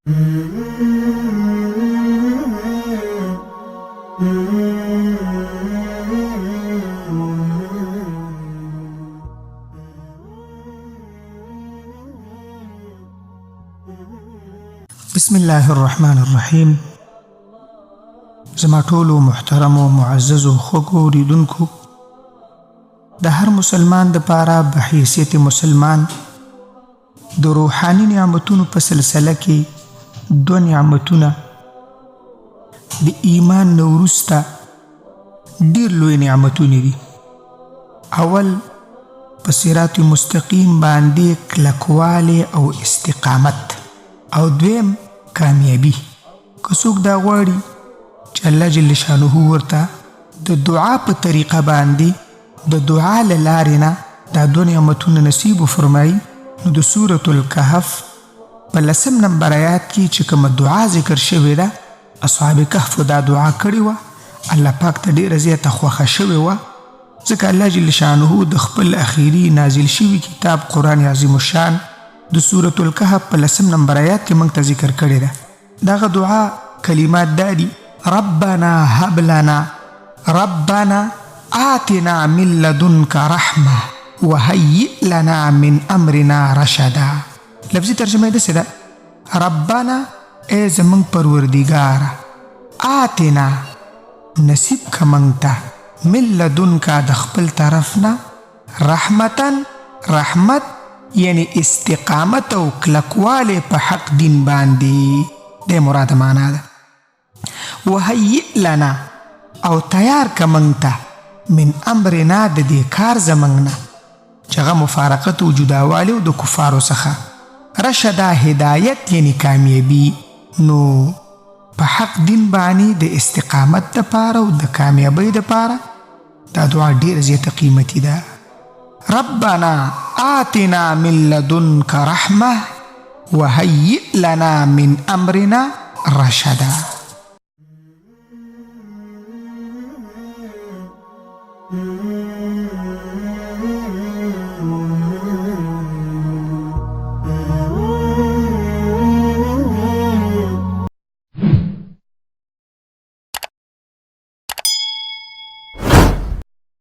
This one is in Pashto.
بسم الله الرحمن الرحیم. زما ټولو محترمو معززو خوږو اوریدونکو، د هر مسلمان دپاره په حیثیت مسلمان د روحاني نعمتونو په سلسله کې دو نعمتونه د ایمان نه وروسته ډېر لوی نعمتونه دي. اول په صراط مستقیم باندې کلکوالی او استقامت، او دویم کامیابی. که څوک دا غواړي چې الله جل شانه ورته د دعا په طریقه باندې د دعا له لارې نه دا دو نعمتونه نصیب وفرمایي، نو د سورة الکهف په 10 نمبر آیات کې چې کومه دعا ذکر شوې ده، اصحاب کهف دا دعا کړې وه، الله پاک ته ډېره زیاته خوښه شوې وه، ځکه الله جل شانه د خپل اخیري نازل شوي کتاب قرآن عظیم الشان د سورة الکهف په 10 نمبر آیات کې موږ ته ذکر کړې ده. دغه دعا کلمات دا دي: ربنا هب لنا، ربنا آتنا من لدنك رحمه وهيئ لنا من امرنا رشدا. لفظي ترجمه یې داسې ده: ربنا ای زموږ پروردګاره، آتنا نصیب که موږ ته، من لدنک د خپل طرف نه، رحمتن رحمت یعنی استقامت او کلکوالی په حق دین باندې، د مراد معنا ده. وهیئ لنا او تیار که موږ ته، من امرنا د دې کار زموږ نه چې هغه مفارقت او جداوالی او د کفارو څخه، رشدا هدایت یعنی کامیابی. نو په حق دین باندې د استقامت دپاره او د کامیابۍ دپاره دا دعا ډېره زیاته قیمتي ده. ربنا آتنا من لدنك رحمه وهيئ لنا من امرنا رشدا.